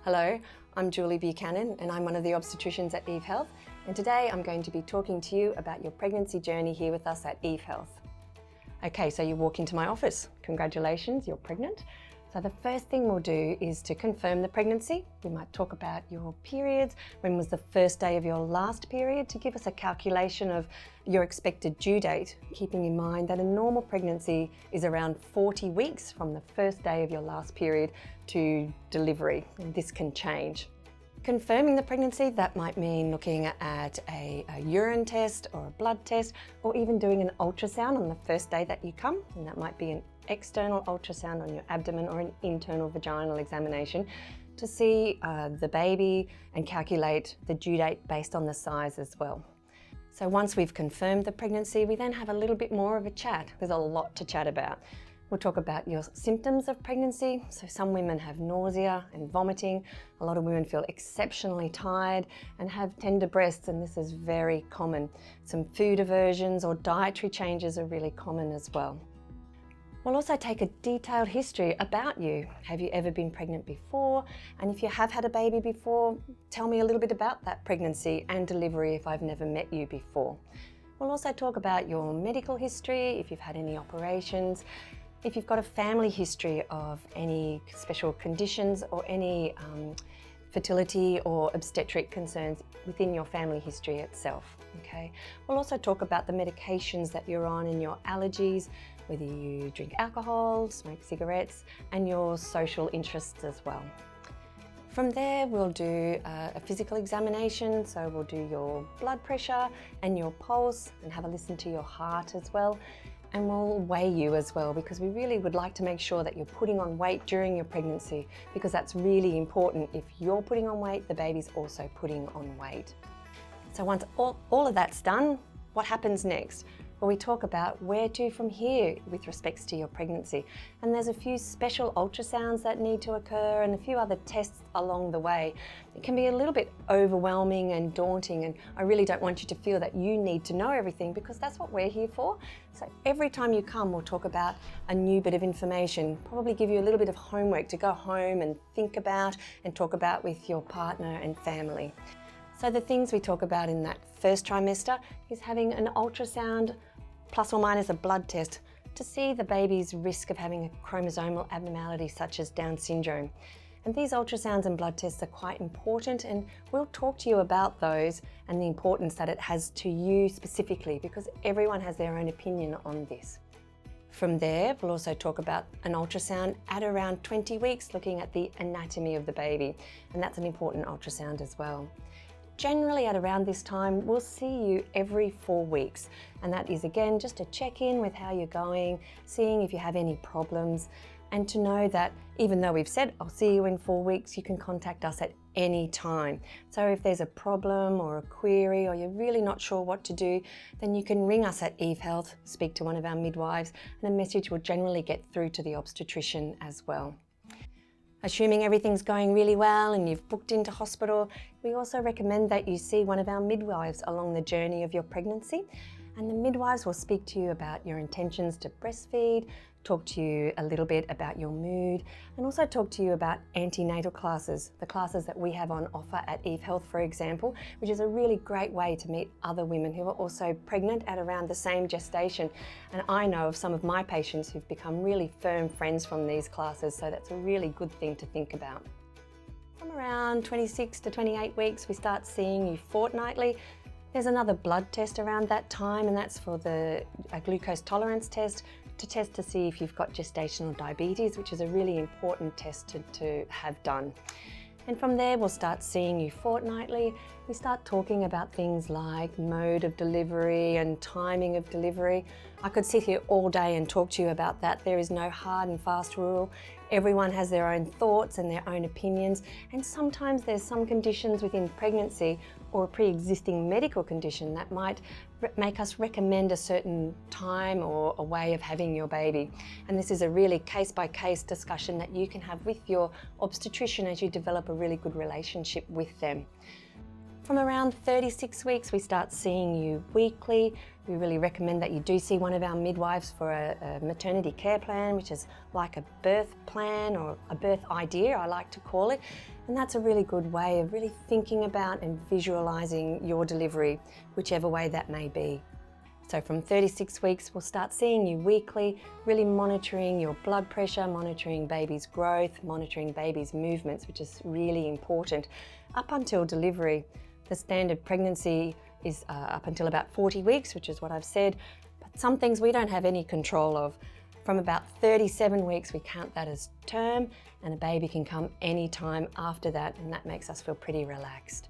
Hello, I'm Julie Buchanan and I'm one of the obstetricians at Healh, and today I'm going to be talking to you about your pregnancy journey here with us at Healh. Okay, so you walk into my office. Congratulations, you're pregnant. So the first thing we'll do is to confirm the pregnancy. We might talk about your periods, when was the first day of your last period, to give us a calculation of your expected due date, keeping in mind that a normal pregnancy is around 40 weeks from the first day of your last period to delivery, and this can change. Confirming the pregnancy, that might mean looking at a urine test or a blood test, or even doing an ultrasound on the first day that you come, and that might be an external ultrasound on your abdomen or an internal vaginal examination to see the baby and calculate the due date based on the size as well. So once we've confirmed the pregnancy, we then have a little bit more of a chat. There's a lot to chat about. We'll talk about your symptoms of pregnancy. So some women have nausea and vomiting. A lot of women feel exceptionally tired and have tender breasts, and this is very common. Some food aversions or dietary changes are really common as well. We'll also take a detailed history about you. Have you ever been pregnant before? And if you have had a baby before, tell me a little bit about that pregnancy and delivery if I've never met you before. We'll also talk about your medical history, if you've had any operations, if you've got a family history of any special conditions or any fertility or obstetric concerns within your family history itself, okay? We'll also talk about the medications that you're on and your allergies, whether you drink alcohol, smoke cigarettes, and your social interests as well. From there, we'll do a physical examination, so we'll do your blood pressure and your pulse and have a listen to your heart as well. And we'll weigh you as well, because we really would like to make sure that you're putting on weight during your pregnancy, because that's really important. If you're putting on weight, the baby's also putting on weight. So once all of that's done, what happens next? Well, we talk about where to from here with respects to your pregnancy. And there's a few special ultrasounds that need to occur and a few other tests along the way. It can be a little bit overwhelming and daunting, and I really don't want you to feel that you need to know everything, because that's what we're here for. So every time you come, we'll talk about a new bit of information, probably give you a little bit of homework to go home and think about and talk about with your partner and family. So the things we talk about in that first trimester is having an ultrasound plus or minus a blood test to see the baby's risk of having a chromosomal abnormality such as Down syndrome. And these ultrasounds and blood tests are quite important, and we'll talk to you about those and the importance that it has to you specifically, because everyone has their own opinion on this. From there, we'll also talk about an ultrasound at around 20 weeks, looking at the anatomy of the baby, and that's an important ultrasound as well. Generally at around this time, we'll see you every 4 weeks, and that is again just to check in with how you're going, seeing if you have any problems, and to know that even though we've said I'll see you in 4 weeks, you can contact us at any time. So if there's a problem or a query or you're really not sure what to do, then you can ring us at Healh, speak to one of our midwives, and a message will generally get through to the obstetrician as well. Assuming everything's going really well and you've booked into hospital, we also recommend that you see one of our midwives along the journey of your pregnancy. And the midwives will speak to you about your intentions to breastfeed, talk to you a little bit about your mood, and also talk to you about antenatal classes, the classes that we have on offer at Healh, for example, which is a really great way to meet other women who are also pregnant at around the same gestation. And I know of some of my patients who've become really firm friends from these classes, so that's a really good thing to think about. From around 26 to 28 weeks, we start seeing you fortnightly. There's another blood test around that time, and that's for a glucose tolerance test to see if you've got gestational diabetes, which is a really important test to have done. And from there, we'll start seeing you fortnightly. We start talking about things like mode of delivery and timing of delivery. I could sit here all day and talk to you about that. There is no hard and fast rule. Everyone has their own thoughts and their own opinions, and sometimes there's some conditions within pregnancy or a pre-existing medical condition that might make us recommend a certain time or a way of having your baby. And this is a really case-by-case discussion that you can have with your obstetrician as you develop a really good relationship with them. From around 36 weeks, we start seeing you weekly. We really recommend that you do see one of our midwives for a maternity care plan, which is like a birth plan or a birth idea, I like to call it. And that's a really good way of really thinking about and visualising your delivery, whichever way that may be. So from 36 weeks, we'll start seeing you weekly, really monitoring your blood pressure, monitoring baby's growth, monitoring baby's movements, which is really important, up until delivery. The standard pregnancy is up until about 40 weeks, which is what I've said, but some things we don't have any control of. From about 37 weeks, we count that as term, and a baby can come any time after that, and that makes us feel pretty relaxed.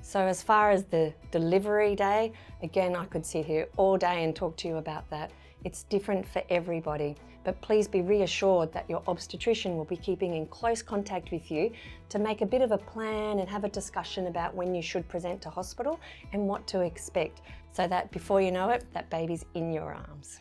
So as far as the delivery day, again, I could sit here all day and talk to you about that. It's different for everybody, but please be reassured that your obstetrician will be keeping in close contact with you to make a bit of a plan and have a discussion about when you should present to hospital and what to expect, so that before you know it, that baby's in your arms.